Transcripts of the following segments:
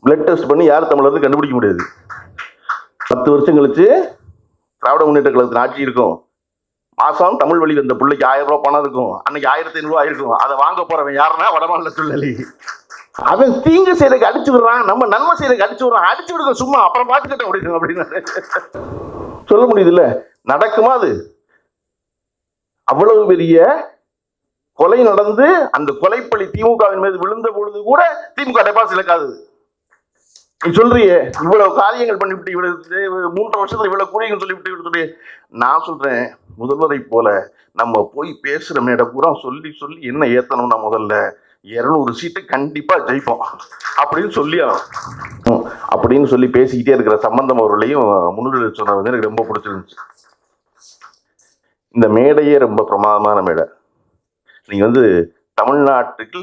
Blood test பண்ணி யார் தமிழர்னு கண்டுபிடிக்க முடியாது. 10 வருஷம் கழிச்சு திராவிட முன்னேற்ற கழகத்தின் ஆட்சி இருக்கும். மாசம் தமிழ் வழி வந்த பிள்ளைக்கு 1000 ரூபாய் பணம் இருக்கும். அன்னைக்கு 1500 ரூபாய் இருக்கும். அதை வாங்க போறவன் யாருன்னா வடமாநில தொழிலாளி. அவன் தீங்கு செய்யறதுக்கு அடிச்சு விடுறான், நம்ம நன்மை செய்யறதுக்கு அடிச்சு விடுறான். அடிச்சு விடுங்க சும்மா, அப்புறம் பார்த்துக்கிட்ட அப்படின்னு சொல்ல முடியுது இல்ல? நடக்குமா அது? அவ்வளவு பெரிய கொலை நடந்து அந்த கொலைப்பழி திமுகவின் மீது விழுந்த பொழுது கூட திமுக டெபாசிட் இழக்காது. நீ சொல்றியே இவ்வளவு காரியங்கள் பண்ணிவிட்டு, இவ்வளவு 3 வருஷத்துல இவ்வளவு கூலிகள் சொல்லிவிட்டு, நான் சொல்றேன் முதல்வரை போல நம்ம போய் பேசுற மேடை பூரா சொல்லி சொல்லி என்ன ஏத்தணும்னா முதல்ல 200 சீட்டு கண்டிப்பா ஜெயிப்போம் அப்படின்னு சொல்லி பேசிக்கிட்டே இருக்கிற சம்பந்தம் அவர்களையும் முன்னிலை சொன்னது வந்து எனக்கு ரொம்ப பிடிச்சிருந்துச்சு. இந்த மேடையே ரொம்ப பிரமாதமான மேடை. நீங்க வந்து தமிழ்நாட்டுக்கு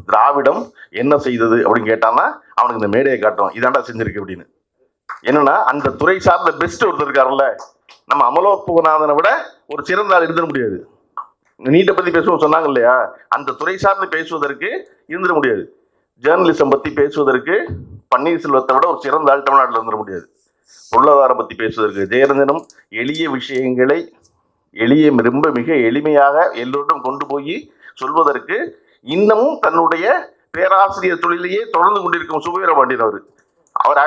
திராவிடம் என்ன செய்தது அப்படின்னு கேட்டான்னா அவனுக்கு இந்த மேடையை காட்டும், இதாண்டா செஞ்சிருக்கு அப்படின்னு. என்னன்னா அந்த துறை சார்ந்த பெஸ்ட் ஒருத்தர் இருக்காருல்ல, நம்ம அமலோத்பவநாதனை விட ஒரு சிறந்த ஆள் இருந்துட முடியாது. நீட்டை பத்தி பேசுவோம் சொன்னாங்க இல்லையா, அந்த துறை சார்ந்து பேசுவதற்கு இருந்துட முடியாது. ஜேர்னலிசம் பத்தி பேசுவதற்கு பன்னீர்செல்வத்தை விட ஒரு சிறந்த ஆள் தமிழ்நாட்டில் இருந்துட முடியாது. பொருளாதாரம் பத்தி பேசுவதற்கு ஜெயரஞ்சனும் எளிய விஷயங்களை ரொம்ப மிக எளிமையாக எல்லோரும் கொண்டு போய் சொல்வதற்கு இன்னமும் தன்னுடைய பேராசிரியர் தொழிலையே தொடர்ந்து கொண்டிருக்கும் சுபவீரபாண்டியன் அவர்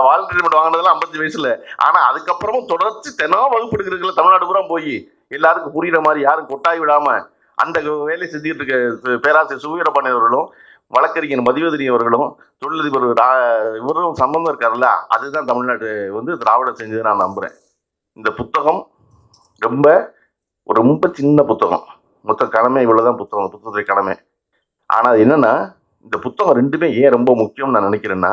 வாழ்க்கை வாங்கினதெல்லாம் 50 வயசுல. ஆனா அதுக்கப்புறமும் தொடர்ச்சி தினம் வகுப்பு எடுக்கிறதுல தமிழ்நாடு பூரா போய் எல்லாருக்கும் புரியுற மாதிரி யாரும் கொட்டாய் விடாம அந்த வேலையை செஞ்சுட்டு இருக்க பேராசிரியர் சுபவீரபாண்டியன் அவர்களும் வழக்கறிஞர் மதிவதனி அவர்களும் தொழிலதிபர் இவரும் சம்பந்தம் இருக்காருல்ல, அதுதான் தமிழ்நாடு வந்து திராவிடம் செஞ்சது நான் நம்புறேன். இந்த புத்தகம் ரொம்ப சின்ன புத்தகம். மொத்த கடமை இவ்வளவுதான் புத்தகத்துடைய கடமை. ஆனா அது என்னன்னா, இந்த புத்தகம் ரெண்டுமே ஏன் ரொம்ப முக்கியம் நான் நினைக்கிறேன்னா,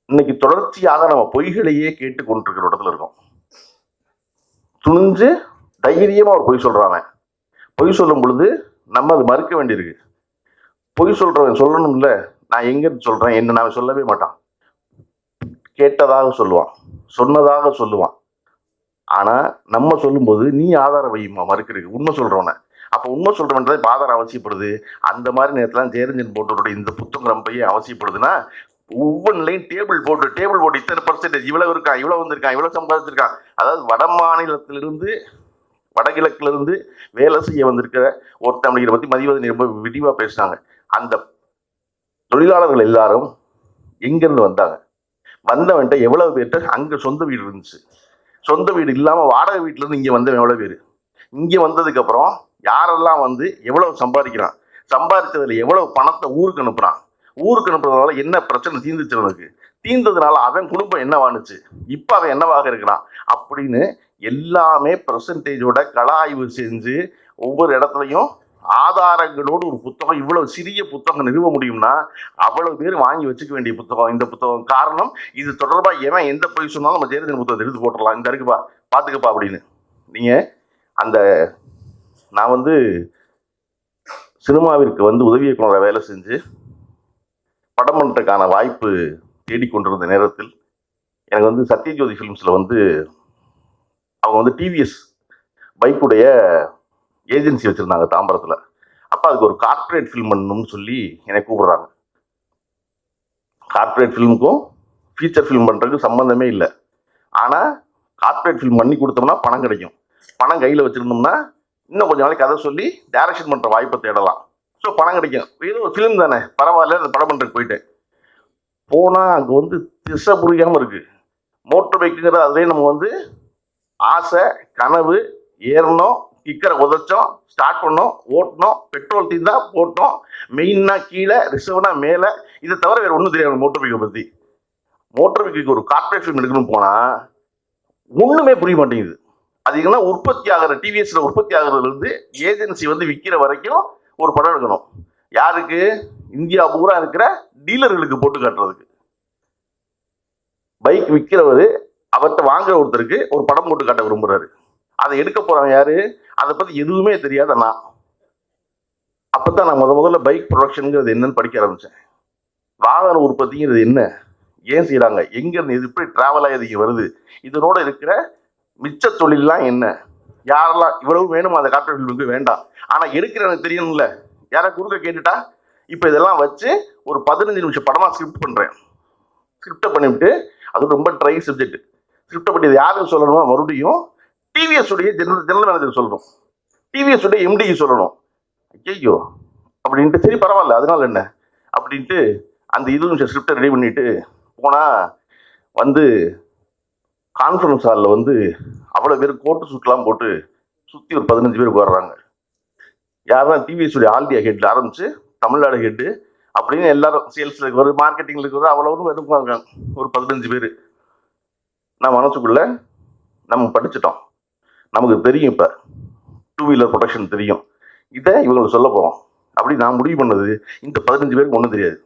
இன்னைக்கு தொடர்ச்சியாக நம்ம பொய்களையே கேட்டு கொண்டிருக்கிற இடத்துல இருக்கோம். துணிஞ்சு தைரியமா ஒரு பொய் சொல்றாங்க. பொய் சொல்லும் பொழுது நம்ம அது மறுக்க வேண்டியிருக்கு. பொய் சொல்றவன் சொல்லணும்ல, நான் எங்க சொல்றேன் என்ன நான் சொல்லவே மாட்டான். கேட்டதாக சொல்லுவான், சொன்னதாக சொல்லுவான். ஆனா நம்ம சொல்லும்போது நீ ஆதாரம் வையுமா மறுக்கிறதுக்கு, உண்மை சொல்றவன. அப்ப உண்மை சொல்றவன் இப்ப ஆதாரம் அவசியப்படுது. அந்த மாதிரி நேரத்துல ஜெயரஞ்சன் போட்டோட இந்த புத்தகம் ரொம்ப அவசியப்படுதுன்னா, ஒவ்வொன்றிலையும் டேபிள் போட்டு இத்தனை பர்சன்டேஜ் இவ்வளவு இருக்கான், இவ்வளவு வந்திருக்கான், இவ்வளவு சம்பாதிச்சிருக்கான். அதாவது வட மாநிலத்திலிருந்து வடகிழக்குல இருந்து வேலை செய்ய வந்திருக்கிற ஒருத்தமிழரை பத்தி மதிவதனி ரொம்ப விரிவா பேசினாங்க. அந்த தொழிலாளர்கள் எல்லாரும் எங்கிருந்து வந்தவன்ட்ட எவ்வளவு பேர்ட்ட அங்க சொந்த வீடு இருந்துச்சு, சொந்த வீடு இல்லாம வாடகை வீட்டுல இருந்து இங்க வந்தவன் எவ்வளவு பேரு, இங்க வந்ததுக்கு அப்புறம் யாரெல்லாம் வந்து எவ்வளவு சம்பாதிக்கிறான், சம்பாதிச்சதுல எவ்வளவு பணத்தை ஊருக்கு அனுப்புறதுனால என்ன பிரச்சனை தீர்ந்துச்சு, தீர்ந்ததுனால அவன் குடும்பம் என்னவானுச்சு, இப்ப அவன் என்னவாக இருக்கிறான் அப்படின்னு எல்லாமே பெர்சன்டேஜோட கள ஆய்வு செஞ்சு ஒவ்வொரு இடத்துலையும் ஆதாரங்களோடு ஒரு புத்தகம், இவ்வளவு சிறிய புத்தகம் நிறுவ முடியும்னா அவ்வளவு பேர் வாங்கி வச்சுக்க வேண்டிய புத்தகம் இந்த புத்தகம். காரணம், இது தொடர்பா எவன் எந்த பொய் சொன்னாலும் நம்ம ஜெயரஞ்சன் புத்தகத்தை எடுத்து போட்டுடலாம், இந்த இருக்குப்பா பாத்துக்கப்பா அப்படின்னு. நீங்க அந்த நான் வந்து சினிமாவிற்கு வந்து உதவி இயக்குனரை வேலை செஞ்சு படம் பண்ணுறதுக்கான வாய்ப்பு தேடிக்கொண்டிருந்த நேரத்தில் எனக்கு வந்து சத்யஜோதி ஃபிலிம்ஸ்ல வந்து அவங்க வந்து டிவிஎஸ் பைக்குடைய ஏஜென்சி வச்சிருந்தாங்க தாம்பரத்துல. அப்ப அதுக்கு ஒரு கார்பரேட் ஃபிலிம் பண்ணணும்னு சொல்லி என்னை கூப்பிடுறாங்க. கார்பரேட் ஃபிலிமுக்கும் ஃபீச்சர் ஃபிலிம் பண்றதுக்கு சம்பந்தமே இல்லை. ஆனா கார்பரேட் ஃபிலிம் பண்ணி கொடுத்தோம்னா பணம் கிடைக்கும். பணம் கையில வச்சிருந்தோம்னா இன்னும் கொஞ்ச நாளைக்கு கதை சொல்லி டைரக்ஷன் பண்ற வாய்ப்பை தேடலாம். ஸோ பணம் கிடைக்கும். ஏதோ ஒரு ஃபிலிம் தானே, பரவாயில்ல, அந்த படம் பண்றதுக்கு போயிட்டேன். போனா அங்க வந்து திசை புரியாம இருக்கு. மோட்டர் பைக்குங்கிறது அதே நம்ம வந்து ஆசை கனவு ஏறணும், கிக்கரை உதச்சோம், ஸ்டார்ட் பண்ணோம், ஓட்டணும், பெட்ரோல் தீர்ந்தா போட்டோம், மெயின்னா கீழே, ரிசர்வ்னா மேலே, இதை தவிர வேற ஒன்றும் தெரியாது மோட்டர் பைக்கை பற்றி. மோட்டர் பைக்கு ஒரு கார்பரேட் ஃபிலிம் எடுக்கணும்னு போனால் ஒன்றுமே புரிய மாட்டேங்குது. அது என்ன உற்பத்தி ஆகிற டிவிஎஸ்ல உற்பத்தி ஆகிறதுலேருந்து ஏஜென்சி வந்து விற்கிற வரைக்கும் ஒரு படம் எடுக்கணும். யாருக்கு? இந்தியா பூரா இருக்கிற டீலர்களுக்கு போட்டு காட்டுறதுக்கு. பைக் விற்கிறவர் அவர்கிட்ட வாங்குற ஒருத்தருக்கு ஒரு படம் போட்டு காட்ட விரும்புறாரு. அதை எடுக்க போறவன் யாரு? அதை பத்தி எதுவுமே தெரியாத நான். அப்பதான் நான் முதல்ல பைக் ப்ரொடக்ஷனுங்கிறது என்னன்னு படிக்க ஆரம்பிச்சேன். வாகன உற்பத்திங்கிறது என்ன, ஏன் செய்யறாங்க, எங்க இருந்து இது எப்படி டிராவல் ஆகி இங்க வருது, இதனோட இருக்கிற மிச்ச தொழில்லாம் என்ன, யாரெல்லாம் இவ்வளவு வேணுமா அந்த கார்பரேட் ஃபிலிமுக்கு வேண்டாம். ஆனா எடுக்கிற எனக்கு தெரியணும்ல. யாரை குறுக்க கேட்டுட்டா இப்போ இதெல்லாம் வச்சு ஒரு 15 நிமிஷம் படமா ஸ்கிரிப்ட் பண்றேன். ஸ்கிரிப்டை பண்ணிவிட்டு அது ரொம்ப ட்ரை சப்ஜெக்ட். ஸ்கிரிப்டை பற்றி இது யாருக்கு சொல்லணும்னா மறுபடியும் டிவிஎஸ் உடைய ஜெனரல் மேனேஜர் சொல்லணும், டிவிஎஸ் உடைய எம்டி சொல்லணும். ஐயோ அப்படின்ட்டு சரி பரவாயில்ல அதனால என்ன அப்படின்ட்டு அந்த 20 நிமிஷம் ஸ்கிரிப்டை ரெடி பண்ணிட்டு போனா வந்து கான்ஃபரன்ஸ் ஹாலில் வந்து அவ்வளோ பேர் கோட்டு சுட்டுலாம் போட்டு சுற்றி ஒரு 15 பேர் உட்காடுறாங்க. யாரும் டிவிஎஸ் உடைய ஆல் இந்தியா ஹெட்ல ஆரம்பிச்சு தமிழ்நாடு ஹெட்டு அப்படின்னு எல்லாரும் சேல்ஸ்ல இருக்கிற மார்க்கெட்டிங்ல இருக்கிற அவ்வளவு இருப்பாங்க ஒரு 15 பேர். நான் மனசுக்குள்ள நம்ம படிச்சுட்டோம், நமக்கு தெரியும், இப்போ 2 வீலர் ப்ரொடக்ஷன் தெரியும், இதை இவங்களை சொல்ல போறோம் அப்படி நான் முடிவு பண்ணது. இந்த 15 பேருக்கு ஒன்றும் தெரியாது.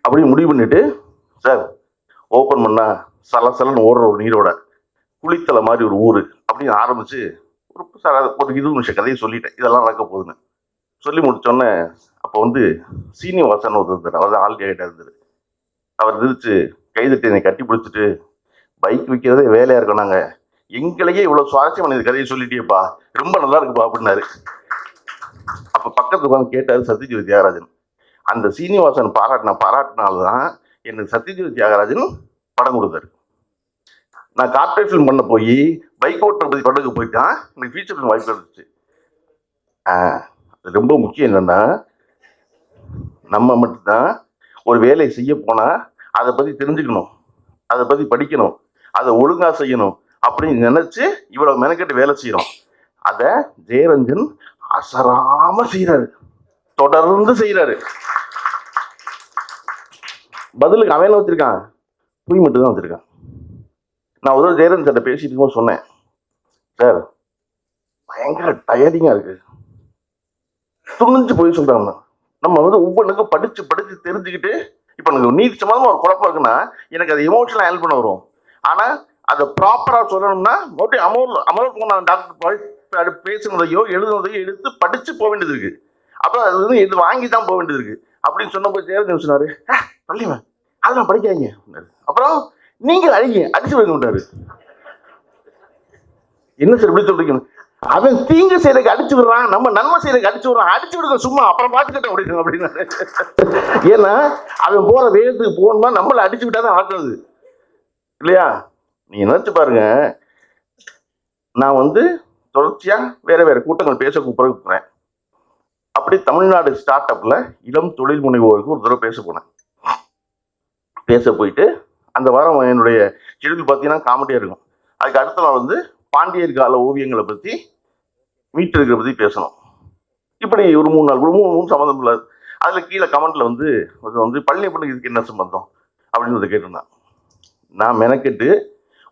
அப்படி முடிவு பண்ணிட்டு சார் ஓப்பன் பண்ணா சலசலன்னு ஓடுற ஒரு நீரோட குளித்தலை மாதிரி ஒரு ஊர் அப்படின்னு ஆரம்பிச்சு ஒரு 20 நிமிஷம் கதையை சொல்லிட்டேன். இதெல்லாம் நடக்க போகுதுன்னு சொல்லி முடிச்சோன்னே அப்போ வந்து சீனிவாசன் ஒருத்தர் அவர் தான் ஆல் இந்தியா இருந்தார். அவர் எதிர்த்து கைதட்டி என்னை கட்டி பிடிச்சிட்டு பைக் விற்கிறதே வேலையா இருக்கோம், நாங்கள் எங்களையே இவ்வளோ சுவாரஸ்யமான இந்த கதையை சொல்லிட்டேப்பா, ரொம்ப நல்லா இருக்குப்பா அப்படின்னாரு. அப்போ பக்கத்து உட்காந்து கேட்டார் சத்யஜித் தியாகராஜன். அந்த சீனிவாசன் பாராட்டினால்தான் எனக்கு சத்யஜித் தியாகராஜன் படம் கொடுத்தாரு. நான் கார்பரேட் ஃபிலிம் பண்ண போய் பைக் ஓட்டுற பற்றி படத்துக்கு போயிட்டான், எனக்கு ஃபீச்சர் ஃபிலிம் வாய்ப்பு இருந்துச்சு. ரொம்ப முக்கியம் என்னன்னா நம்ம மட்டும்தான் ஒரு வேலையை செய்ய போனா அதை பத்தி தெரிஞ்சுக்கணும், அதை பத்தி படிக்கணும், அதை ஒழுங்கா செய்யணும் அப்படின்னு நினைச்சு இவ்வளவு மெனக்கெட்டு வேலை செய்யறோம். அத ஜெயரஞ்சன் அசராம செய்யறாரு, தொடர்ந்து செய்யறாரு. பதிலுக்கு அவன் வச்சிருக்கான், புய் மட்டும் தான் வச்சிருக்கான். நான் ஒரு ஜெயரஞ்சன் சார்ட்ட பேசிட்டு இருக்கும் சொன்னேன், சார் பயங்கர டயர்டிங்கா இருக்கு, துணிஞ்சு போய் சொல்றாங்க. நம்ம வந்து ஒவ்வொன்றுக்கும் படிச்சு படிச்சு தெரிஞ்சுக்கிட்டு இப்போ எனக்கு நீட் சம்பந்தமா ஒரு குழப்பம் இருக்குன்னா எனக்கு அதை எமோஷனல் ஹேண்டில் பண்ண வரும். ஆனா அதை ப்ராப்பரா சொல்லணும்னா மறுபடியும் அமர் நான் டாக்டர் பேசுனதையோ எழுதுனதையோ எடுத்து படிச்சு போக வேண்டியது இருக்கு. அப்புறம் அது வந்து இது வாங்கி தான் போக வேண்டியது இருக்கு அப்படின்னு சொன்னப்போ ஜெயலலிதா சொன்னாரு, பள்ளிவன் அதெல்லாம் படிக்காதீங்க. அப்புறம் நீங்க அடிச்சு வைக்க விட்டாரு. என்ன சார் இப்படி சொல்றீங்க? அவன் தீங்கு செய்யறதுக்கு அடிச்சு விடுறான், நம்ம நன்மை செய்யறதுக்கு அடிச்சு விடுறான், அடிச்சு விடுங்க சும்மா அப்புறம் பார்த்துக்கிட்டேன் அப்படின்னு அப்படின்னாரு. ஏன்னா அவன் போற வேகத்துக்கு போகணும்னா நம்மளை அடிச்சு விட்டாதான் ஆக்குறது இல்லையா? நீங்க நினைச்சு பாருங்க, நான் வந்து தொடர்ச்சியா வேற வேற கூட்டங்கள் பேச கூப்பிடுறேன். அப்படி தமிழ்நாடு ஸ்டார்ட் அப்ல இளம் தொழில் முனைவோருக்கு ஒரு தடவை பேச போனேன். பேச போயிட்டு அந்த வாரம் என்னுடைய ஷெடியூல் பார்த்தீங்கன்னா காமெடியா இருக்கும். அதுக்கு அடுத்த நாள் வந்து பாண்டியர் கால ஓவியங்களை பற்றி மீட் இருக்கிற பற்றி பேசணும். இப்படி ஒரு 3 நாள் மூணு சம்மந்தம் இல்லாது. அதில் கீழே கமெண்ட்ல வந்து பழனி பண்ணுக்கு இதுக்கு என்ன சம்பந்தம் அப்படின்னு கேட்டிருந்தான். நான் மெனக்கெட்டு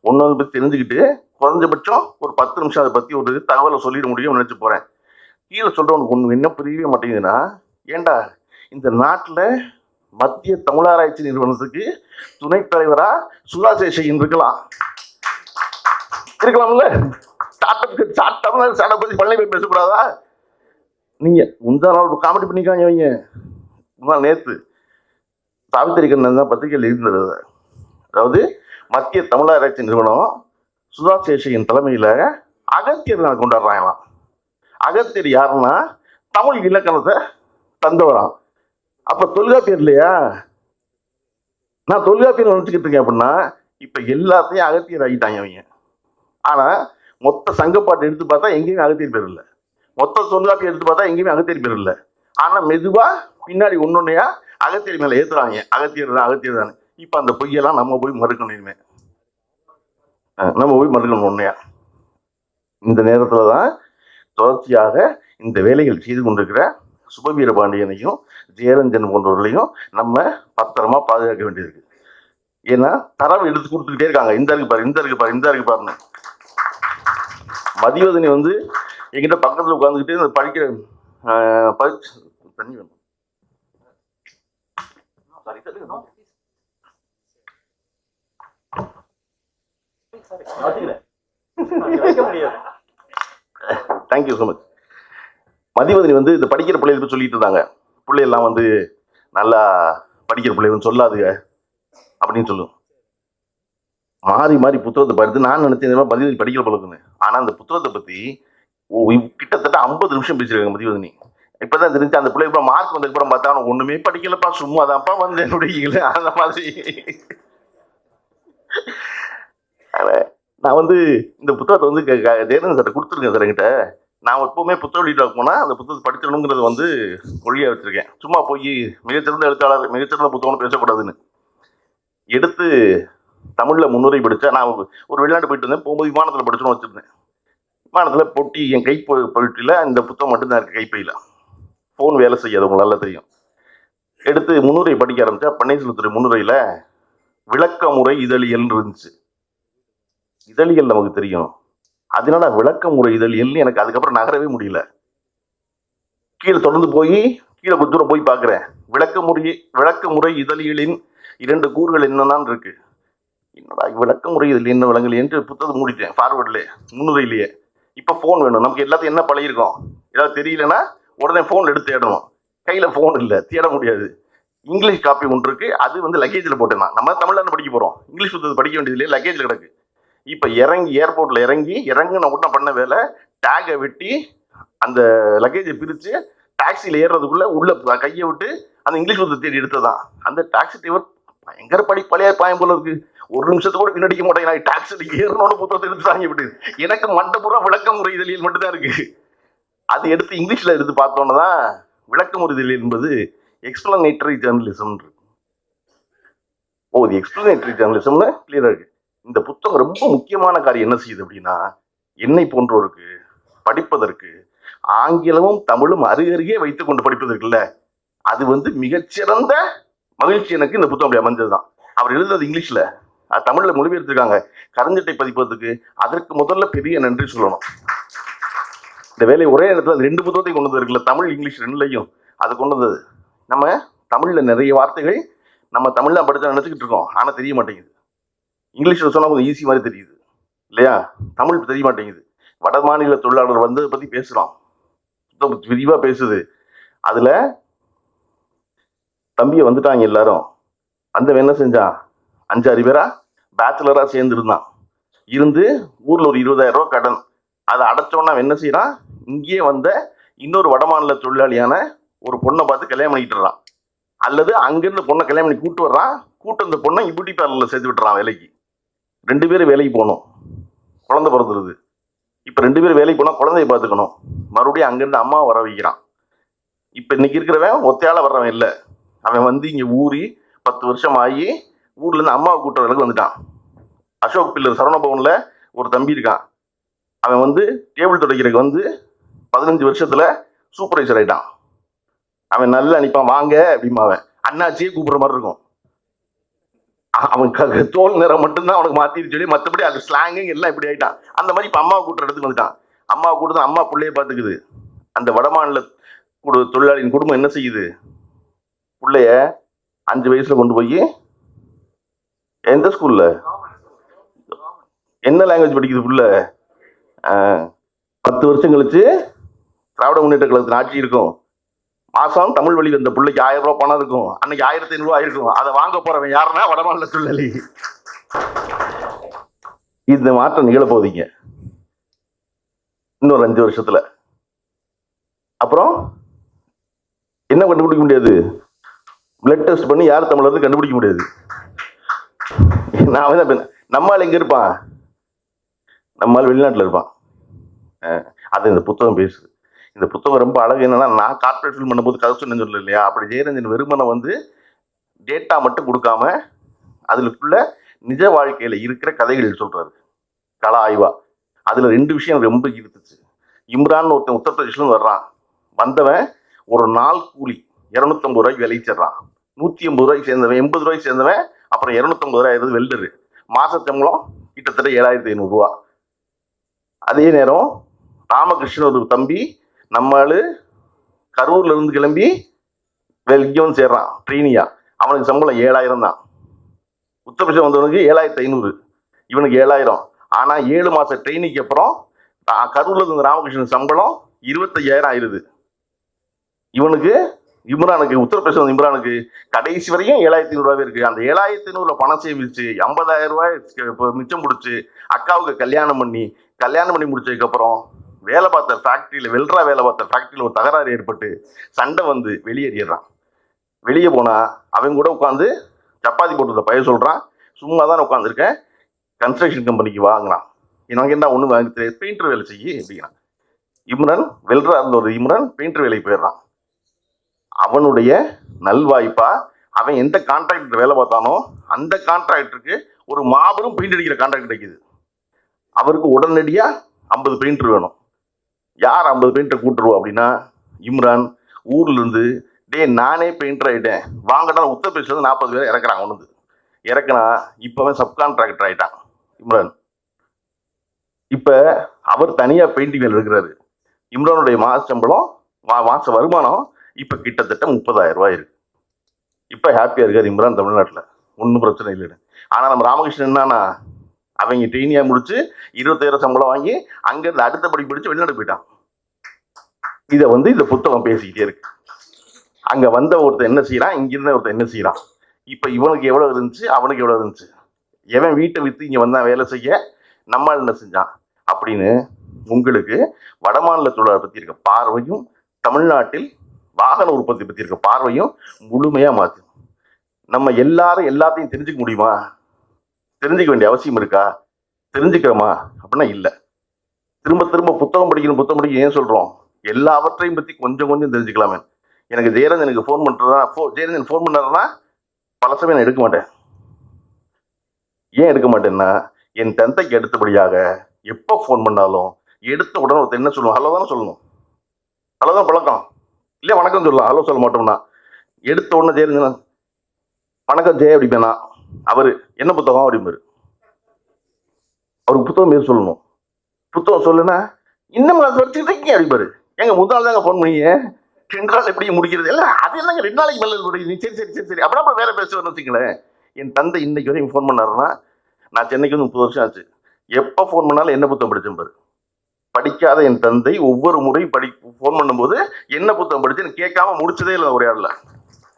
ஒன்று அதை பற்றி தெரிஞ்சுக்கிட்டு குறைஞ்சபட்சம் ஒரு 10 நிமிஷம் அதை பற்றி ஒரு தகவலை சொல்லிட முடியும் நினச்சி போகிறேன். கீழே சொல்கிறவனுக்கு ஒன்று என்ன புரியவே மாட்டேங்குதுன்னா, ஏண்டா இந்த நாட்டில் மத்திய தமிழாராய்ச்சி நிறுவனத்துக்கு துணைத் தலைவரா சுதா சேஷையன் இருக்கலாம்ல. ஸ்டார்ட் அப் பத்தி பழனி போய் பேசக்கூடாதா? நீங்க முந்தா நாள் ஒரு காமெடி பண்ணிக்காங்க அவங்க. நேத்து சாவித்திரி கண்ணன் தான் பத்திரிகையில் இருந்தது. அதாவது மத்திய தமிழாராய்ச்சி நிறுவனம் சுதா சேஷையின் தலைமையில அகத்தியர் நாள் கொண்டாடுறாங்களாம். அகத்தியர் யாருன்னா தமிழ் இலக்கணத்தை தந்தவராம். அப்ப தொல்காப்பியர் இல்லையா? நான் தொல்காப்பியர் நினைச்சுக்கிட்டு இருக்கேன் அப்படின்னா இப்ப எல்லாத்தையும் அகத்தியர் ஆகிட்டாங்க அவங்க. ஆனா மொத்த சங்கப்பாட்டு எடுத்து பார்த்தா எங்கேயுமே அகத்தியர் பேர் இல்லை, மொத்த தொல்காப்பியம் எடுத்து பார்த்தா எங்கேயுமே அகத்தியர் பேர் இல்லை. ஆனா மெதுவா பின்னாடி ஒன்னொன்னையா அகத்தியர் மேல ஏத்துறாங்க, அகத்தியர் தானே. இப்ப அந்த பொய்யெல்லாம் நம்ம போய் மறுக்கணும், இனிமே நம்ம போய் மறுக்கணும் உண்மையா. இந்த நேரத்துலதான் தொடர்ச்சியாக இந்த வேலைகள் செய்து கொண்டிருக்கிற சுபவீர பாண்டியனையும் ஜெயரஞ்சன் போன்றவர்களையும் நம்ம பத்திரமா பாதுகாக்க வேண்டியிருக்கு. ஏன்னா தரவு எடுத்து கொடுத்துக்கிட்டே இருக்காங்க, இந்த இருக்கு பாருன்னு. மதிவதனி வந்து என்கிட்ட பக்கத்துல உட்காந்துக்கிட்டு இந்த படிக்கிற தண்ணி வேணும் தேங்க்யூ ஸோ மச். மதிவதனி வந்து இந்த படிக்கிற பிள்ளைகளுக்கு சொல்லிட்டு இருந்தாங்க, பிள்ளைகள்லாம் வந்து நல்லா படிக்கிற பிள்ளைகள் சொல்லாதுங்க அப்படின்னு சொல்லுவோம். மாறி மாறி புத்தகத்தை படித்து நான் நினைச்சேன் மதிவதனி படிக்கிற பழக்கம்னு. ஆனா அந்த புத்தகத்தை பத்தி கிட்டத்தட்ட 50 நிமிஷம் பேசிருக்காங்க மதிவதனி. இப்பதான் தெரிஞ்சு அந்த பிள்ளை மார்க் வந்ததுக்கு அப்புறம் பார்த்தா அவனுக்கு ஒண்ணுமே படிக்கலப்பா, சும்மா தான்ப்பா வந்து என்னுடைய அந்த மாதிரி. நான் வந்து இந்த புத்தகத்தை வந்து ஜெயலலிதா சார் கொடுத்துருக்கேன் சார் என்கிட்ட. நான் எப்பவுமே புத்தக வெளியீடாக போனா அந்த புத்தகத்தை படிச்சிடணுங்கிறது வந்து கொள்கையா வச்சிருக்கேன். சும்மா போய் மிகச்சிறந்த எழுத்தாளர், மிகச்சிறந்த புத்தகம்னு பேசக்கூடாதுன்னு. எடுத்து தமிழ்ல முன்னுரை படிச்சா, நான் ஒரு வெளிநாட்டு போயிட்டு இருந்தேன், போகும்போது விமானத்தில் படிச்சோன்னு வச்சிருந்தேன். விமானத்தில் பொட்டி என் கை பொட்டியில் இந்த புத்தகம் மட்டும்தான் இருக்கு கைப்பையில். ஃபோன் வேலை செய்யாது, உங்களுக்கு நல்லா தெரியும். எடுத்து முன்னுரை படிக்க ஆரம்பிச்சா, பன்னீர்செல்வத்துறை முன்னுரையில விளக்க முறை இதழியல் இருந்துச்சு. இதழியல் நமக்கு தெரியும், அதனால விளக்க முறை இதழியல் எனக்கு அதுக்கப்புறம் நகரவே முடியல. கீழே தொடர்ந்து போய் கீழே தூரம் போய் பார்க்குறேன், விளக்க முறை இதழியலின் 2 கூறுகள் என்னதான் இருக்கு. என்னடா விளக்க முறை இதழ் என்ன விளங்கல என்று புத்தகத்தை மூடிட்டேன் ஃபார்வர்ட்லேயே, முன்னுரையிலேயே. இப்போ ஃபோன் வேணும், நமக்கு எல்லாத்தையும் என்ன பழகிருக்கோம், ஏதாவது தெரியலன்னா உடனே ஃபோன் எடுத்து தேடணும். கையில் ஃபோன் இல்லை, தேட முடியாது. இங்கிலீஷ் காப்பி ஒன்று இருக்கு, அது வந்து லக்கேஜில் போட்டேன். நம்ம தமிழ்ல படிக்க போகிறோம், இங்கிலீஷ் புத்தகத்தை படிக்க வேண்டியது இல்லையே, லக்கேஜில் கிடக்கு. இப்போ ஏர்போர்ட்டில் இறங்கின உடனே பண்ண வேலை, டேகை வெட்டி அந்த லக்கேஜை பிரித்து டாக்ஸியில் ஏறுறதுக்குள்ள உள்ள கையை விட்டு அந்த இங்கிலீஷ் புத்தகத்தை தேடி எடுத்ததான். அந்த டாக்ஸி டிரைவர் பயங்கர பழைய பாயம் போல இருக்கு, ஒரு நிமிஷத்துக்கு கூட பின்னடிக்க மாட்டேங்க. நான் டாக்ஸியில் ஏறணும்னு புத்தகத்தை எடுத்து வாங்கி விட்டு, எனக்கு மண்டபுறம் விளக்க முறை இதழியல் மட்டும்தான் இருக்கு. அது எடுத்து இங்கிலீஷ்ல எடுத்து பார்த்தோன்னு தான் விளக்க முறை இதழியல் என்பது எக்ஸ்பிளனேட்டரி ஜேர்னலிசம் இருக்கு. இது எக்ஸ்பிளனேட்டரி ஜேர்னலிசம்னு கிளியரா இருக்கு. இந்த புத்தகம் ரொம்ப முக்கியமான காரியம் என்ன செய்யுது அப்படின்னா, என்னை போன்றோருக்கு படிப்பதற்கு ஆங்கிலமும் தமிழும் அருகருகே வைத்துக் கொண்டு படிப்பதற்குல்ல, அது வந்து மிகச்சிறந்த மகிழ்ச்சி எனக்கு இந்த புத்தகம் அப்படி அமைஞ்சதுதான். அவர் எழுதுறது இங்கிலீஷ்ல, அது தமிழ்ல மொழிபெயர்த்திருக்காங்க. கருஞ்சட்டை பதிப்பதற்கு அதற்கு முதல்ல பெரிய நன்றி சொல்லணும். இந்த வேலையை ஒரே இடத்துல 2 புத்தகத்தை கொண்டு வந்து இருக்குல்ல, தமிழ் இங்கிலீஷ் 2லையும் அது கொண்டு வந்தது. நம்ம தமிழ்ல நிறைய வார்த்தைகள் நம்ம தமிழ்ல படிச்சா நினைச்சுக்கிட்டு இருக்கோம், ஆனா தெரிய மாட்டேங்குது. இங்கிலீஷ்ல சொன்னா கொஞ்சம் ஈஸி மாதிரி தெரியுது இல்லையா, தமிழ் தெரிய மாட்டேங்குது. வட மாநில தொழிலாளர் வந்ததை பத்தி பேசுறோம், விரிவா பேசுது. அதுல தம்பியை வந்துட்டாங்க எல்லாரும், அந்த என்ன செஞ்சான், 5-6 பேரா பேச்சுலரா சேர்ந்து இருந்தான். இருந்து ஊர்ல ஒரு 20,000 ரூபாய் கடன், அதை அடைச்சோன்னா என்ன செய்யறான், இங்கேயே வந்த இன்னொரு வடமாநில தொழிலாளியான ஒரு பொண்ணை பார்த்து கல்யாணம் பண்ணிக்கிட்டுறான். அல்லது அங்கிருந்து பொண்ணை கல்யாணம் பண்ணி கூட்டு வர்றான், கூட்டு வந்த பொண்ணை பியூட்டி பார்லர்ல சேர்த்து விட்டுறான் வேலைக்கு. 2 பேரும் வேலைக்கு போகணும், குழந்தை பிறந்துருது. இப்போ 2 பேரும் வேலைக்கு போனால் குழந்தைய பார்த்துக்கணும், மறுபடியும் அங்கேருந்து அம்மாவை வர வைக்கிறான். இப்போ இன்னைக்கு இருக்கிறவன் ஒத்தையால வர்றவன் இல்லை, அவன் வந்து இங்கே ஊறி 10 வருஷம் ஆகி ஊர்லேருந்து அம்மாவை கூட்டுற அளவுக்கு வந்துட்டான். அசோக் பில்லர் சரவணபவனில் ஒரு தம்பி இருக்கான், அவன் வந்து டேபிள் துடைக்கிறதுக்கு வந்து 15 வருஷத்துல சூப்பர்வைசர் ஆயிட்டான். அவன் நல்லா அனுப்பான், வாங்க அப்படிமா, அவன் அண்ணாச்சியே கூப்பிடுற மாதிரி இருக்கும். அவன் தோல் நிறம் மட்டும்தான் அவனுக்கு மாத்திட்டு சொல்லி, மற்றபடி அது ஸ்லாங்கு எல்லாம் இப்படி ஆயிட்டான். அந்த மாதிரி இப்போ அம்மாவை கூட்டுற இடத்துக்கு வந்துட்டான். அம்மாவை கூட்டு அம்மா பிள்ளைய பார்த்துக்குது. அந்த வடமாநில தொழிலாளியின் குடும்பம் என்ன செய்யுது, பிள்ளைய 5 வயசுல கொண்டு போய் எந்த ஸ்கூல்ல என்ன லாங்குவேஜ் படிக்குது புள்ள, 10 வருஷம் கழிச்சு திராவிட முன்னேற்ற கழகத்தின் ஆட்சி இருக்கும், மாசம் தமிழ் வழி வந்த பிள்ளைக்கு 1000 ரூபாய் பணம் இருக்கும், அன்னைக்கு 1500 ரூபாய் இருக்கும். அதை வாங்க போறவன் யாருன்னா வடமாநில தொழிலாளி. இந்த மாற்றம் நிகழப்போதீங்க இன்னொரு 5 வருஷத்துல. அப்புறம் என்ன கண்டுபிடிக்க முடியாது, பிளட் டெஸ்ட் பண்ணி யார் தமிழர் கண்டுபிடிக்க முடியாது. நான் நம்மால் எங்க இருப்பான், நம்மால் வெளிநாட்டுல இருப்பான். அது இந்த புத்தகம் பேசுது. இந்த புத்தகம் ரொம்ப அழகு. என்னன்னா, நான் கார்பரேட் ஃபில்ம் பண்ணும்போது கதை சொன்னு சொல்லல இல்லையா, அப்படி ஜெயரஞ்சன் வெறுமனை வந்து டேட்டா மட்டும் கொடுக்காம அதுக்குள்ள நிஜ வாழ்க்கையில இருக்கிற கதைகள் சொல்றாரு, கள ஆய்வா. அதுல 2 விஷயம் ரொம்ப இருந்துச்சு. இம்ரான் ஒருத்தன் உத்தரப்பிரதேஷ்ல வர்றான், வந்தவன் ஒரு நாள் கூலி 250 ரூபாய்க்கு விளைச்சிடுறான். 180 ரூபாய்க்கு சேர்ந்தவன், 80 ரூபாய்க்கு சேர்ந்தவன், அப்புறம் 250 ரூபாய் வெல்டரு. மாசத்தம்பளம் கிட்டத்தட்ட 7500 ரூபா. அதே நேரம் ராமகிருஷ்ணன் ஒரு தம்பி, நம்மளு கரூர்ல இருந்து கிளம்பி இங்க வந்து சேர்றான் ட்ரெயினியா, அவனுக்கு சம்பளம் 7000 தான். உத்தரப்பிரதேசம் வந்தவனுக்கு 7500, இவனுக்கு 7000. ஆனா 7 மாசம் ட்ரெயினிக்கு அப்புறம் கரூர்ல இருந்து ராமகிருஷ்ணன் சம்பளம் 25000 ஆயிருது. இவனுக்கு இம்ரானுக்கு, உத்தரப்பிரதேசம் இம்ரானுக்கு கடைசி வரையும் 7500 ரூபாய் இருக்கு. அந்த 7500 பணம் சேமிச்சு 50000 ரூபாய் மிச்சம் பிடிச்சு அக்காவுக்கு கல்யாணம் பண்ணி முடிச்சதுக்கு அப்புறம் வேலை பார்த்த ஃபேக்ட்ரியில் வெல்ரா வேலை பார்த்த ஃபேக்ட்ரியில் ஒரு தகராறு ஏற்பட்டு சண்டை வந்து வெளியேறிடுறான். வெளியே போனால் அவன் கூட உட்காந்து சப்பாத்தி போட்டுருந்த பையன் சொல்கிறான், சும்மா தான் உட்காந்துருக்கேன், கன்ஸ்ட்ரக்ஷன் கம்பெனிக்கு வாங்குறான். எனக்கு என்ன ஒன்று வாங்கி தெரியாது, பெயிண்டர் வேலை செய்யி அப்படிங்கிறான். இம்ரான் வெல்ரா இருந்த ஒரு இம்ரான் பெயிண்டர் வேலைக்கு போயிடுறான். அவனுடைய நல்வாய்ப்பா அவன் எந்த கான்ட்ராக்டர் வேலை பார்த்தானோ அந்த கான்ட்ராக்டருக்கு ஒரு மாபெரும் பெயிண்ட் அடிக்கிற கான்ட்ராக்ட் கிடைக்குது. அவருக்கு உடனடியாக 50 பெயிண்டர் வேணும். யார் 50 பெயிண்டரை கூட்டுருவோம் அப்படின்னா இம்ரான் ஊர்லேருந்து, நானே பெயிண்டர் ஆகிட்டேன் வாங்கடா, உத்தரப்பிரதேசில் 40 பேர் இறக்குறான். ஒன்று இறக்குனா இப்போ அவன் சப்கான்ட்ராக்டர் ஆகிட்டான் இம்ரான். இப்போ அவர் தனியாக பெயிண்டிங் வேலை இருக்கிறாரு. இம்ரானுடைய மாத சம்பளம் மாத வருமானம் இப்போ கிட்டத்தட்ட 30,000 ரூபாய் இருக்கு. இப்போ ஹாப்பியாக இருக்கார் இம்ரான் தமிழ்நாட்டில், ஒன்றும் பிரச்சனை இல்லைன்னு. ஆனால் நம்ம ராமகிருஷ்ணன் என்னன்னா, அவங்க ட்ரெயினியாக முடிச்சு 25,000 சம்பளம் வாங்கி அங்கேருந்து அடுத்த படிப்பு படித்து வெளிநாடு போயிட்டான். இதை வந்து இந்த புத்தகம் பேசிக்கிட்டே இருக்கு. அங்கே வந்த ஒருத்தர் என்ன செய்யறான், இங்கிருந்த ஒருத்தர் என்ன செய்யறான், இப்போ இவனுக்கு எவ்வளோ இருந்துச்சு அவனுக்கு எவ்வளோ இருந்துச்சு, எவன் வீட்டை விற்று இங்கே வந்தான் வேலை செய்ய, நம்மால் என்ன செஞ்சான் அப்படின்னு உங்களுக்கு வடமாநில தொழிலாளர் பற்றி இருக்க பார்வையும் தமிழ்நாட்டில் வாகன உற்பத்தி பற்றி இருக்க பார்வையும் முழுமையாக மாற்றும். நம்ம எல்லாரும் எல்லாத்தையும் தெரிஞ்சுக்க முடியுமா? தெரிஞ்சுக்க வேண்டிய அவசியம் இருக்கா? தெரிஞ்சுக்கிறோமா அப்படின்னா இல்லை. திரும்ப திரும்ப புத்தகம் படிக்கணும் ஏன் சொல்கிறோம்? எல்லாவற்றையும் பற்றி கொஞ்சம் கொஞ்சம் தெரிஞ்சுக்கலாமே. எனக்கு ஜெயரஞ்சனுக்கு ஃபோன் பண்ணுறதா, ஜெயரஞ்சன் ஃபோன் பண்ணாருன்னா பல சமயம் நான் எடுக்க மாட்டேன். ஏன் எடுக்க மாட்டேன்னா, என் தந்தைக்கு அடுத்தபடியாக எப்போ ஃபோன் பண்ணாலும் எடுத்த உடனே ஒருத்தர் என்ன சொல்லுவோம், ஹலோ தானே சொல்லணும். ஹலோ தான் பழக்கம் இல்லையா, வணக்கம் சொல்லலாம், ஹலோ சொல்ல மாட்டோம்னா. எடுத்த உடனே ஜெயரஞ்சன் வணக்கம் ஜெய அப்படிப்பேனா, அவர் என்ன புத்தகம் அப்படிம்பாரு. அவருக்கு புத்தகம் பேர் சொல்லணும். புத்தகம் சொல்லுன்னா இன்னும் அதை வச்சுக்கிட்டு இருக்கீங்க அப்படிப்பாரு. எங்க முதல் தாங்க ஃபோன் பண்ணிங்க, 2 நாள் எப்படி முடிக்கிறது? இல்லை அது என்னங்க 2 நாளைக்கு மேலே முடியுது. சரி சரி சரி சரி அப்புறம் வேற பேசுவேன்னு வச்சுங்களேன். என் தந்தை இன்னைக்கு வரைக்கும் ஃபோன் பண்ணாருன்னா, நான் சென்னைக்கு வந்து 30 வருஷம் ஆச்சு, எப்போ ஃபோன் பண்ணாலும் என்ன புத்தகம் படிச்சேன் பாரு. படிக்காத என் தந்தை ஒவ்வொரு முறையும் ஃபோன் பண்ணும்போது என்ன புத்தகம் படிச்சுன்னு கேட்காம முடிச்சதே இல்லை ஒரே ஆளில்.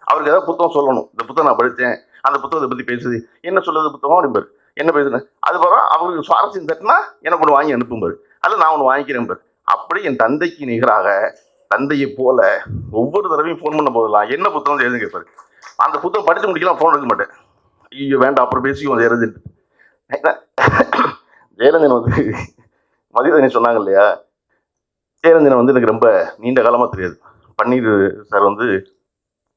அவருக்கு ஏதாவது புத்தகம் சொல்லணும், இந்த புத்தகம் நான் படித்தேன், அந்த புத்தகத்தை பற்றி பேசுது, என்ன சொல்லுது புத்தகம் அப்படிம்பாரு. என்ன பேசுனேன் அது பிறகு அவருக்கு சுவாரஸ்யம் தட்டினா எனக்கு ஒன்று வாங்கி அனுப்பும்பாரு, அது நான் ஒன்று வாங்கிக்கிறேன் பாரு. அப்படி என் தந்தைக்கு நிகராக தந்தையை போல ஒவ்வொரு தடவையும் ஃபோன் பண்ண போதெல்லாம் என்ன புத்தகம் எழுதி கேட்பாரு. அந்த புத்தகம் படித்து முடிக்கலாம், ஃபோன் எடுக்க மாட்டேன். ஐயோ வேண்டாம் அப்புறம் பேசிக்குவோம் ஜெயரஞ்சன். ஜெயரஞ்சன் வந்து மதியதனி சொன்னாங்க இல்லையா, ஜெயரஞ்சனை வந்து எனக்கு ரொம்ப நீண்ட காலமாக தெரியாது. பன்னீர் சார் வந்து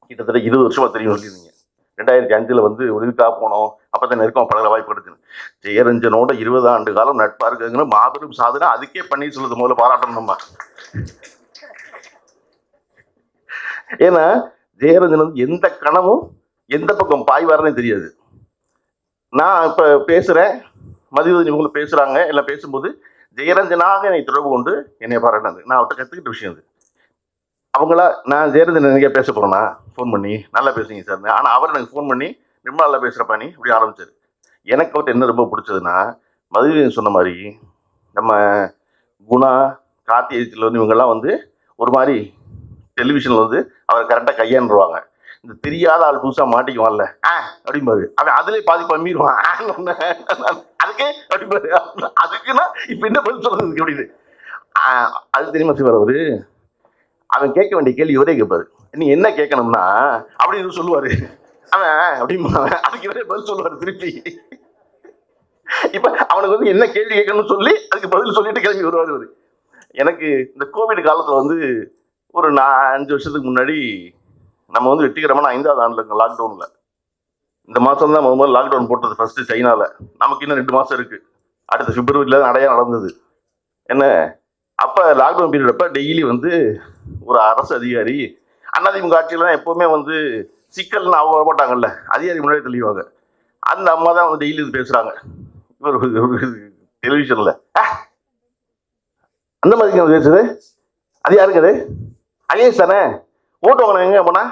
கிட்டத்தட்ட 20 வருஷமா தெரியும் சொல்லியிருந்தீங்க. 2005 வந்து ஒரு இதுக்காக போனோம், அப்போ தான் நெருக்கம் பழக வாய்ப்பு கிடைச்சுன்னு. ஜெயரஞ்சனோட 20 ஆண்டு காலம் நட்பாக இருக்குங்கிற மாபெரும் சாதனை. அதுக்கே பன்னீர் சொல்லுறது முதல்ல பாராட்டணும் நம்ம. ஏன்னா ஜெயரஞ்சன் வந்து எந்த கணமும் எந்த பக்கம் பாய்வாருன்னு தெரியாது. நான் இப்போ பேசுகிறேன், மதிவதனி இவங்க பேசுகிறாங்க, எல்லாம் பேசும்போது ஜெயரஞ்சனாக என்னை தொடர்பு கொண்டு என்னை பாராட்டினது நான் அவர்கிட்ட கற்றுக்கிட்ட விஷயம் அது. அவங்களா நான் ஜெயரஞ்சன் எங்கே பேச போகிறேன்னா ஃபோன் பண்ணி நல்லா பேசுங்க சார், ஆனால் அவர் எனக்கு ஃபோன் பண்ணி ரொம்ப நல்லா பேசுகிறப்பா நீ இப்படி ஆரம்பிச்சார். எனக்கு அவர்கிட்ட என்ன ரொம்ப பிடிச்சதுன்னா, மதுரை சொன்ன மாதிரி நம்ம குணா கார்த்திகத்தில் வந்து இவங்கெல்லாம் வந்து ஒரு மாதிரி டெலிவிஷனில் வந்து அவர் கரெக்டாக கையாண்டுருவாங்க. இந்த தெரியாத ஆள் புதுசாக மாட்டிக்குவான்ல அப்படிம்பாரு, அவன் அதுலேயே பாதி பம்பிடுவான் அதுக்கே அப்படிம்பாரு. அதுக்குன்னா இப்போ என்ன பதில் சொல்றதுக்கு அப்படின்னு அது தெரியுமா சிவர் அவரு. அவன் கேட்க வேண்டிய கேள்வி இவரே கேட்பாரு, நீ என்ன கேட்கணும்னா அப்படின்னு சொல்லுவாரு. அவன் அப்படிமா அதுக்கு இவரே பதில் சொல்லுவாரு திருப்பி. இப்ப அவனுக்கு வந்து என்ன கேள்வி கேட்கணும்னு சொல்லி அதுக்கு பதில் சொல்லிட்டு கிளம்பி வருவாரு. எனக்கு இந்த கோவிட் காலத்துல வந்து ஒரு 5 வருஷத்துக்கு முன்னாடி நம்ம வந்து வெற்றிகரமான 5வது ஆண்டுல லாக்டவுன்ல, இந்த மாசம் தான் முதல்ல லாக்டவுன் போட்டது ஃபர்ஸ்ட் சைனால. நமக்கு இன்னும் 2 மாசம் இருக்கு, அடுத்த பிப்ரவரியில நிறைய நடந்தது என்ன. அப்ப லாக்டவுன் பீரியட் அப்ப டெய்லி வந்து ஒரு அரசு அதிகாரி, அதிமுக ஆட்சியில தான் எப்பவுமே வந்து சிக்கல்னு அவங்க வரமாட்டாங்கல்ல, அதிகாரி முன்னாடி தெளிவாங்க. அந்த அம்மா தான் வந்து டெய்லி இது பேசுறாங்க இவர் டெலிவிஷன்ல. அந்த மாதிரி பேசுது, அது யாருக்கு அது ஐஏஎஸ் தானே, ஓட்டு வாங்கின எங்க போனா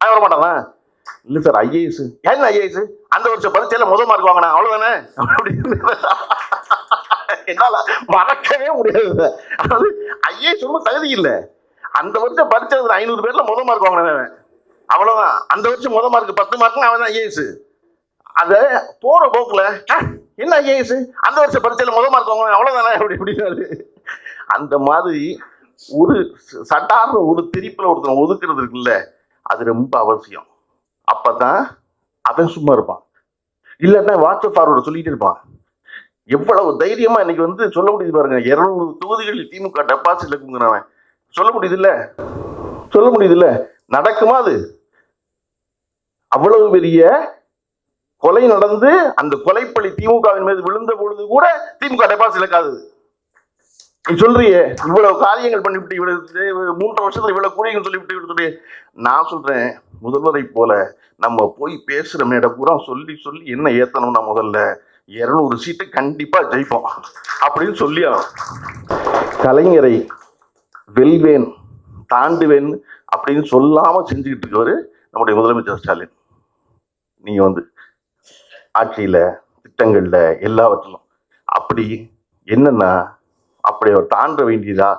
அவன் வரமாட்டானா? இல்லை சார் ஐஏஎஸ். என்ன ஐஏஎஸ்? அந்த வருஷம் பரீட்சையில முதல் மார்க் வாங்கினா அவ்வளவுதானே அப்படின்னு என்னால மறக்கவே முடியாது. அதாவது ஐஏஎஸ் ரொம்ப தகுதி இல்லை, அந்த வருஷம் பரீட்சை 500 பேர்ல முதல் மார்க் வாங்கினவன் அவ்வளவுதான். அந்த வருஷம் முதல் மார்க் 10 மார்க்னா அவன் தான் ஐஏஎஸ். அத போற போக்குல என்ன ஐஏஎஸ் அந்த வருஷம் பரீட்சையில முதல் மார்க் வாங்கினவன் அவ்வளவுதானே அப்படி இப்படின்னாரு. அந்த மாதிரி ஒரு சட்டார்ற ஒரு திரிப்பில் ஒருத்தனை ஒதுக்குறது இருக்குல்ல, அது ரொம்ப அவசியம். அப்பதான் அவன் சும்மா இருப்பான். இல்லைன்னா வாட்ஸ்அப் ஃபார்வர்டு சொல்லிட்டு இருப்பான். எவ்வளவு தைரியமா இன்னைக்கு வந்து சொல்ல முடியுது பாருங்க, 200 தொகுதிகளில் திமுக டெபாசிட்ல இருக்குங்கிறவன் சொல்ல முடியுது இல்ல, சொல்ல முடியுது இல்ல, நடக்குமா அது? அவ்வளவு பெரிய கொலை நடந்து அந்த கொலைப்பழி திமுகவின் மீது விழுந்த பொழுது கூட திமுக டெபாசிட் இழக்காது. நீ சொல்றியே இவ்வளவு காரியங்கள் பண்ணிவிட்டு, இவ்வளவு 3 வருஷத்துல இவ்வளவு கூலிகள் சொல்லிவிட்டு, நான் சொல்றேன் முதல்வரை போல நம்ம போய் பேசுற மேடம் பூரா சொல்லி சொல்லி என்ன ஏத்தணும்னா, முதல்ல 200 சீட்டு கண்டிப்பா ஜெயிப்போம் அப்படின்னு சொல்லி கலைஞரை வெல்வேன் தாண்டுவேன் அப்படின்னு சொல்லாம செஞ்சுக்கிட்டு இருக்கவரு நம்முடைய முதலமைச்சர் ஸ்டாலின். நீங்க வந்து ஆட்சியில திட்டங்கள்ல எல்லாவற்றிலும் அப்படி என்னன்னா, அப்படி அவர் தாண்ட வேண்டியதா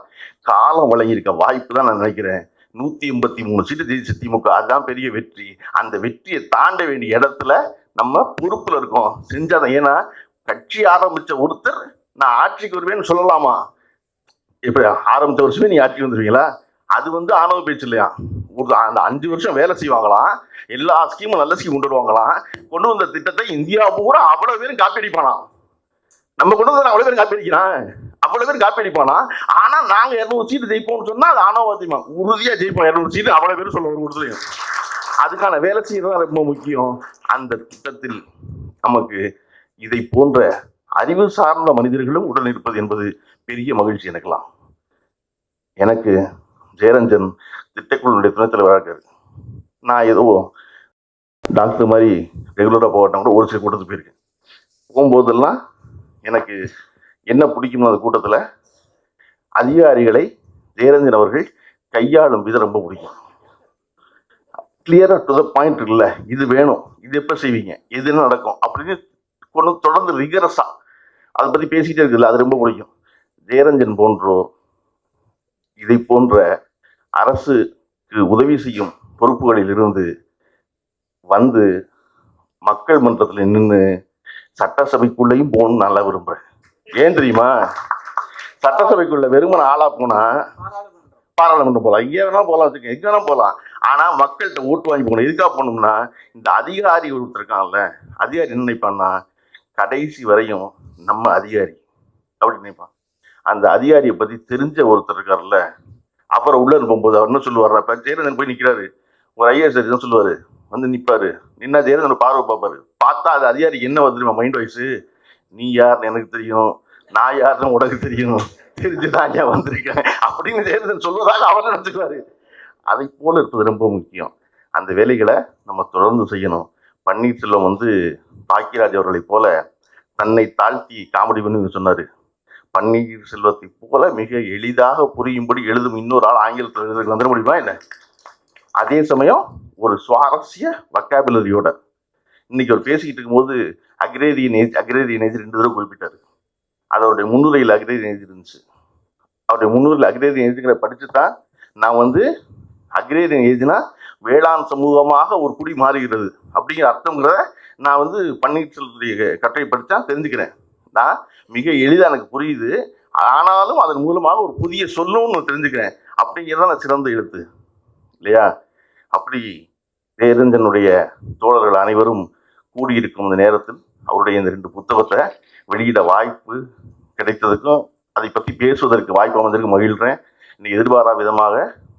காலம் வழங்கியிருக்க வாய்ப்பு தான் நான் நினைக்கிறேன். 183 சீட்டு ஜெயிச்ச திமுக, அதுதான் பெரிய வெற்றி. அந்த வெற்றியை தாண்ட வேண்டிய இடத்துல நம்ம பொறுப்புல இருக்கோம், செஞ்சாதான். ஏன்னா கட்சி ஆரம்பிச்ச ஒருத்தர் நான் ஆட்சிக்கு வருவேன்னு சொல்லலாமா? இப்ப ஆரம்பிச்ச வருஷமே நீ ஆட்சிக்கு வந்துருவீங்களா? அது வந்து ஆணவ பேச்சு இல்லையா? அந்த 5 வருஷம் வேலை செய்வாங்களாம், எல்லா ஸ்கீமும் நல்ல ஸ்கீம் கொண்டு வருவாங்களாம். கொண்டு வந்த திட்டத்தை இந்தியா பூரா அவ்வளவு பேரும் காப்பி அடிப்பானாம். நம்ம கொண்டு வந்து அவ்வளவு பேரும் காப்பி அடிக்கிறான், அவ்வளவு பேரும் காப்பி அடிப்பானா. ஆனா நாங்க 200 சீட்டு ஜெயிப்போம்னு சொன்னா அது ஆணவத்தியமா உறுதியா ஜெயிப்போம் 200 சீட்டு அவ்வளவு பேரும் சொல்ல ஒரு கொடுத்துலையும். அதுக்கான வேலை செய்யறது ரொம்ப முக்கியம். அந்த திட்டத்தில் நமக்கு இதை போன்ற அறிவு சார்ந்த மனிதர்களும் உடன் இருப்பது என்பது பெரிய மகிழ்ச்சி எனக்குலாம். எனக்கு ஜெயரஞ்சன் திட்டக்குழுடைய துணைத் தலைவராக இருக்காரு. நான் ஏதோ டாக்டர் மாதிரி ரெகுலராக போகட்டும் கூட ஒரு சில கூட்டத்துக்கு போயிருக்கேன். போகும்போதெல்லாம் எனக்கு என்ன பிடிக்கும், அந்த கூட்டத்தில் அதிகாரிகளை ஜெயரஞ்சன் அவர்கள் கையாளும் விதம் ரொம்ப பிடிக்கும். கிளியரா டு த பாயிண்ட் இருக்குல்ல, இது வேணும், இது எப்போ செய்வீங்க, எது என்ன நடக்கும் அப்படின்னு கொண்டு தொடர்ந்து ரிகரஸா அதை பற்றி பேசிக்கிட்டே இருக்குல்ல, அது ரொம்ப பிடிக்கும். ஜெயரஞ்சன் போன்றோர் இதை போன்ற அரசுக்கு உதவி செய்யும் பொறுப்புகளில் இருந்து வந்து மக்கள் மன்றத்தில் நின்று சட்டசபைக்குள்ளேயும் போகணும்னு நல்லா விரும்புறேன். ஏன் தெரியுமா? சட்டசபைக்குள்ள வெறுமன ஆளா போனா பாராளுமன்றம் போகலாம், எங்கே வேணா போகலாம், வச்சுக்க எங்க வேணா போகலாம். ஆனா மக்கள்கிட்ட ஓட்டு வாங்கி போகணும். எதுக்காக போகணும்னா, இந்த அதிகாரி ஒருத்தர் இருக்கான்ல, அதிகாரி என்ன நினைப்பான்னா, கடைசி வரையும் நம்ம அதிகாரி அப்படின்னு நினைப்பான். அந்த அதிகாரியை பத்தி தெரிஞ்ச ஒருத்தர் இருக்காருல்ல, அப்புறம் உள்ள இருக்கும்போது அவர் என்ன சொல்லுவார், இப்ப ஜெயலலிதன் போய் நிக்கிறாரு, ஒரு ஐஏஎஸ் என்ன சொல்லுவாரு, வந்து நிப்பாரு, நின்னா ஜெயலலிதன் பார்வை பார்ப்பாரு. பார்த்தா அது அதிகாரிக்கு என்ன வந்துருமா மைண்ட் வாய்ஸ், நீ யாருன்னு எனக்கு தெரியும், நான் யாருன்னு உனக்கு தெரியும், தெரிஞ்சுதான் ஏன் வந்திருக்கேன் அப்படின்னு ஜெயலலிதன் சொல்வதாக அவர் நினைச்சுக்குவாரு. அதை போல இருப்பது ரொம்ப முக்கியம். அந்த வேலைகளை நம்ம தொடர்ந்து செய்யணும். பன்னீர்செல்வம் வந்து பாக்கியராஜ் அவர்களை போல தன்னை தாழ்த்தி காமெடி பண்ணி சொன்னாரு. பன்னீர்செல்வத்தை போல மிக எளிதாக புரியும்படி எழுதும் இன்னொரு ஆள் ஆங்கிலத்தில் எழுதுறதுக்கு வந்துட முடியுமா என்ன? அதே சமயம் ஒரு சுவாரஸ்ய வக்காபுலரியோட இன்னைக்கு அவர் பேசிக்கிட்டு இருக்கும்போது அக்ரேரியன் ஏஜ் 2 தடவை குறிப்பிட்டாரு. அதோடைய முன்னுரையில் அக்ரேரியன் ஏஜ் இருந்துச்சு. அவருடைய முன்னுரையில் அக்ரேரியன் ஏஜ்ங்கிற படிச்சு தான் நான் வந்து அக்ரேரியன் ஏஜ்னா வேளாண் சமூகமாக ஒரு குடி மாறுகிறது அப்படிங்கிற அர்த்தங்கிறத நான் வந்து பன்னீர்செல்வத்துடைய கட்டுரை படித்தா தெரிஞ்சுக்கிறேன். நான் மிக எளிதாக எனக்கு புரியுது, ஆனாலும் அதன் மூலமாக ஒரு புதிய சொல்லணும்னு தெரிஞ்சுக்கிறேன். அப்படிங்கிறத நான் சிறந்த எழுத்து இல்லையா? அப்படி ஜெயரஞ்சனுடைய தோழர்கள் அனைவரும் கூடியிருக்கும் இந்த நேரத்தில் அவருடைய இந்த 2 புத்தகத்தை வெளியிட வாய்ப்பு கிடைத்ததுக்கும் அதை பற்றி பேசுவதற்கு வாய்ப்பு அமைந்ததற்கு மகிழ்கிறேன். இன்னைக்கு எதிர்பாரா விதமாக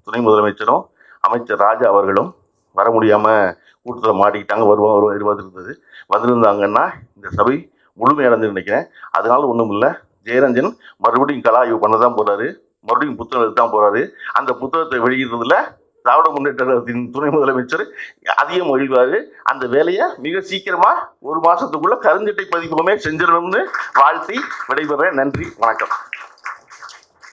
துணை முதலமைச்சரும் அமைச்சர் ராஜா அவர்களும் வர முடியாமல் கூட்டத்தில் மாட்டிக்கிட்டாங்க. வருவாங்க எதிர்பார்த்துருந்தது. வந்திருந்தாங்கன்னா இந்த சபை முழுமையடைந்து நினைக்கிறேன். அதனால ஒன்றும் இல்லை, ஜெயரஞ்சன் மறுபடியும் கலாய்வு பண்ண தான் போறாரு, மறுபடியும் புத்தகம் எழுத தான் போறாரு. அந்த புத்தகத்தை வெளியிடுறதுல திராவிட முன்னேற்ற கழகத்தின் துணை முதலமைச்சர் அதிகம் மகிழ்வாரு. அந்த வேலையை மிக சீக்கிரமா 1 மாசத்துக்குள்ள கருஞ்சட்டை பதிப்பகமே செஞ்சிடணும்னு வாழ்த்தி விடைபெறேன். நன்றி, வணக்கம்.